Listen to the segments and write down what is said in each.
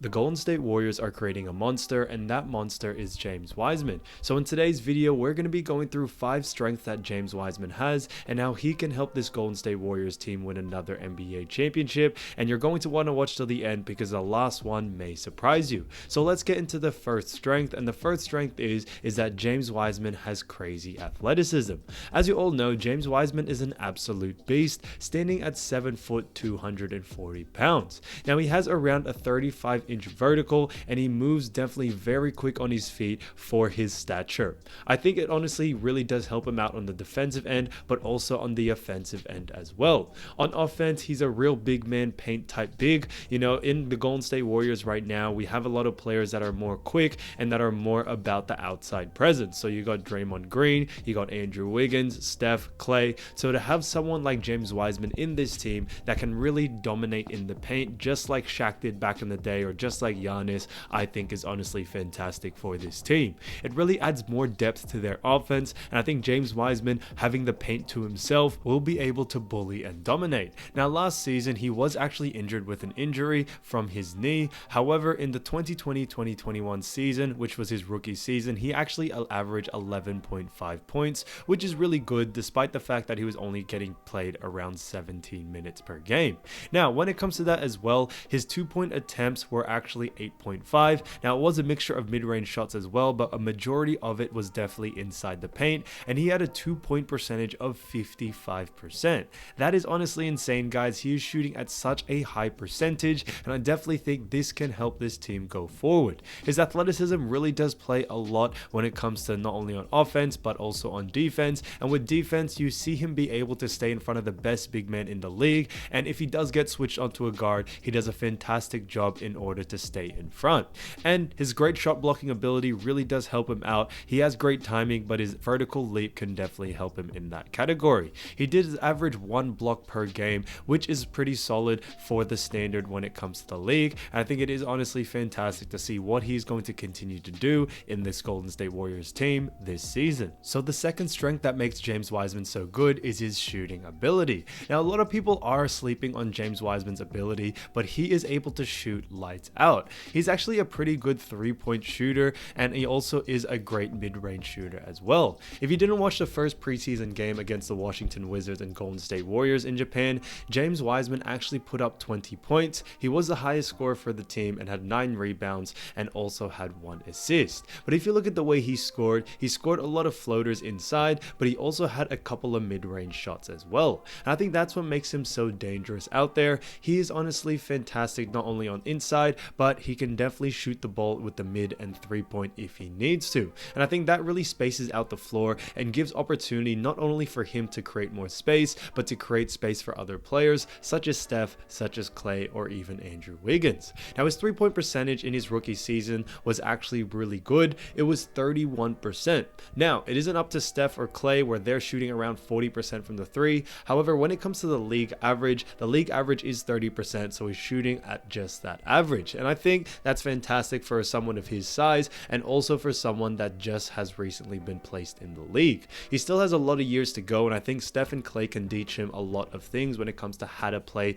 The Golden State Warriors are creating a monster, and that monster is James Wiseman. So in today's video, we're going to be going through 5 strengths that James Wiseman has and how he can help this Golden State Warriors team win another NBA championship. And you're going to want to watch till the end because the last one may surprise you. So let's get into the first strength, and the first strength is that James Wiseman has crazy athleticism. As you all know, James Wiseman is an absolute beast, standing at 7 foot 240 pounds. Now he has around a 35-inch vertical, and he moves definitely very quick on his feet for his stature. I think it honestly really does help him out on the defensive end, but also on the offensive end as well. On offense, he's a real big man, paint type big. You know, in the Golden State Warriors right now, we have a lot of players that are more quick and that are more about the outside presence. So you got Draymond Green, you got Andrew Wiggins, Steph, Klay. So to have someone like James Wiseman in this team that can really dominate in the paint, just like Shaq did back in the day, or just like Giannis, I think is honestly fantastic for this team. It really adds more depth to their offense, and I think James Wiseman, having the paint to himself, will be able to bully and dominate. Now last season, he was actually injured with an injury from his knee. However, in the 2020-2021 season, which was his rookie season, he actually averaged 11.5 points, which is really good despite the fact that he was only getting played around 17 minutes per game. Now, when it comes to that as well, his 2-point attempts were actually 8.5. Now it was a mixture of mid-range shots as well, but a majority of it was definitely inside the paint, and he had a 2-point percentage of 55%. That is honestly insane, guys. He is shooting at such a high percentage, and I definitely think this can help this team go forward. His athleticism really does play a lot when it comes to not only on offense but also on defense, and with defense you see him be able to stay in front of the best big man in the league, and if he does get switched onto a guard, he does a fantastic job in order to stay in front. And his great shot blocking ability really does help him out. He has great timing, but his vertical leap can definitely help him in that category. He did average 1 block per game, which is pretty solid for the standard when it comes to the league. And I think it is honestly fantastic to see what he's going to continue to do in this Golden State Warriors team this season. So the second strength that makes James Wiseman so good is his shooting ability. Now a lot of people are sleeping on James Wiseman's ability, but he is able to shoot lights out. He's actually a pretty good 3-point shooter, and he also is a great mid-range shooter as well. If you didn't watch the first preseason game against the Washington Wizards and Golden State Warriors in Japan, James Wiseman actually put up 20 points. He was the highest scorer for the team and had 9 rebounds and also had 1 assist. But if you look at the way he scored a lot of floaters inside, but he also had a couple of mid-range shots as well. And I think that's what makes him so dangerous out there. He is honestly fantastic not only on inside, but he can definitely shoot the ball with the mid and 3-point if he needs to. And I think that really spaces out the floor and gives opportunity not only for him to create more space, but to create space for other players such as Steph, such as Klay, or even Andrew Wiggins. Now his 3-point percentage in his rookie season was actually really good. It was 31%. Now it isn't up to Steph or Klay where they're shooting around 40% from the 3. However, when it comes to the league average is 30%, so he's shooting at just that average. And I think that's fantastic for someone of his size, and also for someone that just has recently been placed in the league. He still has a lot of years to go, and I think Steph and Klay can teach him a lot of things when it comes to how to play,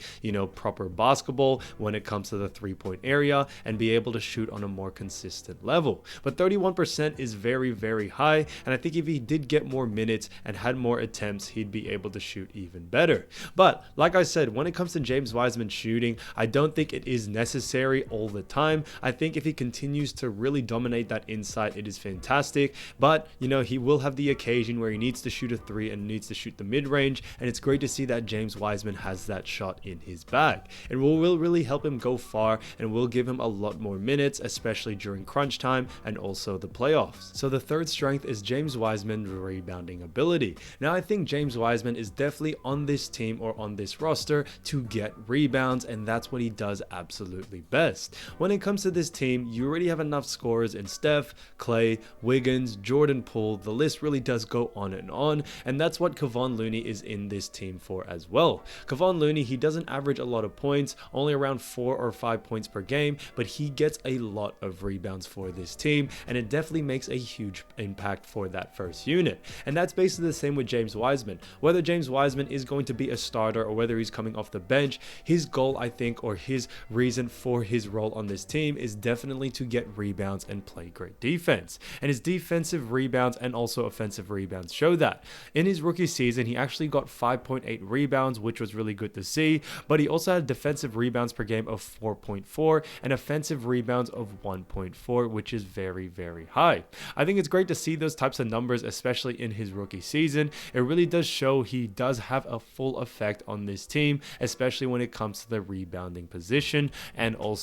proper basketball when it comes to the 3-point area and be able to shoot on a more consistent level. But 31% is very, very high, and I think if he did get more minutes and had more attempts, he'd be able to shoot even better. But like I said, when it comes to James Wiseman shooting, I don't think it is necessary all the time. I think if he continues to really dominate that inside, it is fantastic. But he will have the occasion where he needs to shoot a 3 and needs to shoot the mid-range, and it's great to see that James Wiseman has that shot in his bag. It will really help him go far and will give him a lot more minutes, especially during crunch time and also the playoffs. So the third strength is James Wiseman's rebounding ability. Now I think James Wiseman is definitely on this team or on this roster to get rebounds, and that's what he does absolutely best. When it comes to this team, you already have enough scorers in Steph, Klay, Wiggins, Jordan Poole. The list really does go on, and that's what Kevon Looney is in this team for as well. Kevon Looney, he doesn't average a lot of points, only around 4 or 5 points per game, but he gets a lot of rebounds for this team, and it definitely makes a huge impact for that first unit. And that's basically the same with James Wiseman. Whether James Wiseman is going to be a starter or whether he's coming off the bench, his goal, I think, or his reason for his role on this team is definitely to get rebounds and play great defense. And his defensive rebounds and also offensive rebounds show that. In his rookie season, he actually got 5.8 rebounds, which was really good to see, but he also had defensive rebounds per game of 4.4 and offensive rebounds of 1.4, which is very, very high. I think it's great to see those types of numbers, especially in his rookie season. It really does show he does have a full effect on this team, especially when it comes to the rebounding position and also,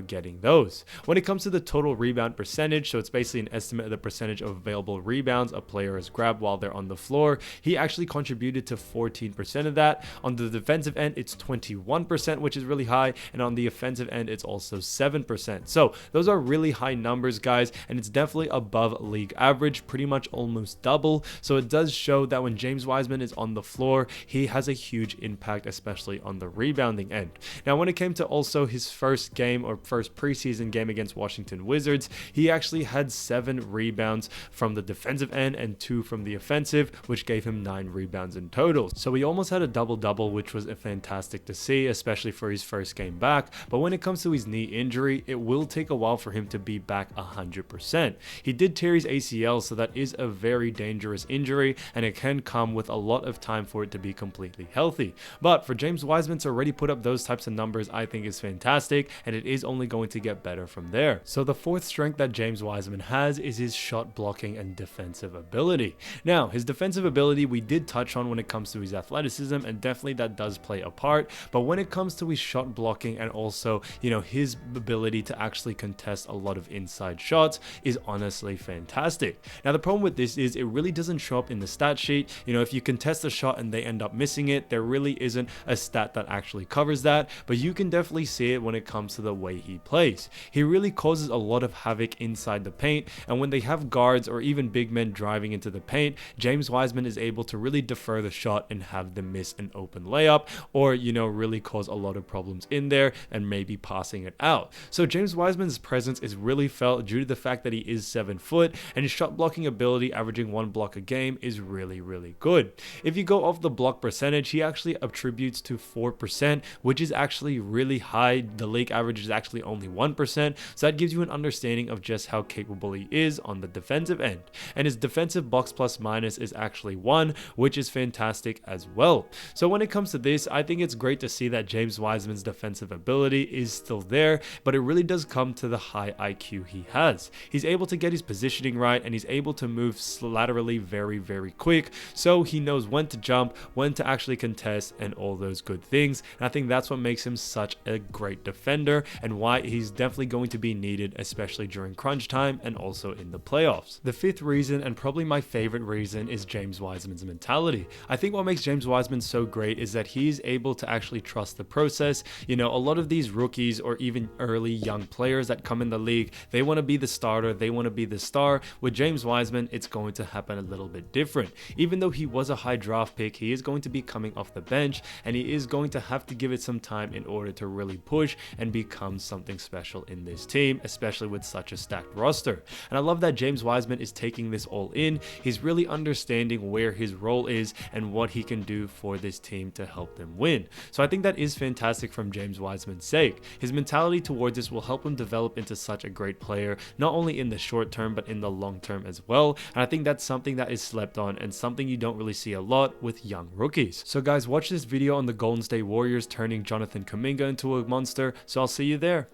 getting those. When it comes to the total rebound percentage, so it's basically an estimate of the percentage of available rebounds a player has grabbed while they're on the floor, he actually contributed to 14% of that. On the defensive end, it's 21%, which is really high, and on the offensive end, it's also 7%. So those are really high numbers, guys, and it's definitely above league average, pretty much almost double. So it does show that when James Wiseman is on the floor, he has a huge impact, especially on the rebounding end. Now, when it came to also his first game or first preseason game against Washington Wizards, he actually had 7 rebounds from the defensive end and 2 from the offensive, which gave him 9 rebounds in total. So he almost had a double-double, which was fantastic to see, especially for his first game back. But when it comes to his knee injury, it will take a while for him to be back 100%. He did tear his ACL, so that is a very dangerous injury, and it can come with a lot of time for it to be completely healthy. But for James Wiseman to already put up those types of numbers, I think is fantastic, and it is only going to get better from there. So the fourth strength that James Wiseman has is his shot blocking and defensive ability. Now, his defensive ability we did touch on when it comes to his athleticism, and definitely that does play a part, but when it comes to his shot blocking and also, his ability to actually contest a lot of inside shots is honestly fantastic. Now, the problem with this is it really doesn't show up in the stat sheet. If you contest a shot and they end up missing it, there really isn't a stat that actually covers that, but you can definitely see it when it comes to the way he plays. He really causes a lot of havoc inside the paint, and when they have guards or even big men driving into the paint, James Wiseman is able to really defer the shot and have them miss an open layup, or really cause a lot of problems in there and maybe passing it out. So James Wiseman's presence is really felt due to the fact that he is 7 foot, and his shot blocking ability, averaging 1 block a game, is really, really good. If you go off the block percentage, he actually attributes to 4%, which is actually really high. The league average is actually only 1%, so that gives you an understanding of just how capable he is on the defensive end. And his defensive box plus minus is actually 1, which is fantastic as well. So when it comes to this, I think it's great to see that James Wiseman's defensive ability is still there, but it really does come to the high IQ he has. He's able to get his positioning right, and he's able to move laterally very, very quick, so he knows when to jump, when to actually contest, and all those good things. And I think that's what makes him such a great defender, and why he's definitely going to be needed, especially during crunch time and also in the playoffs. The fifth reason, and probably my favorite reason, is James Wiseman's mentality. I think what makes James Wiseman so great is that he's able to actually trust the process. A lot of these rookies or even early young players that come in the league, they want to be the starter, they want to be the star. With James Wiseman, it's going to happen a little bit different. Even though he was a high draft pick, he is going to be coming off the bench, and he is going to have to give it some time in order to really push and become something special in this team, especially with such a stacked roster. And I love that James Wiseman is taking this all in. He's really understanding where his role is and what he can do for this team to help them win. So I think that is fantastic from James Wiseman's sake. His mentality towards this will help him develop into such a great player, not only in the short term, but in the long term as well. And I think that's something that is slept on and something you don't really see a lot with young rookies. So guys, watch this video on the Golden State Warriors turning Jonathan Kuminga into a monster. So I'll see you there.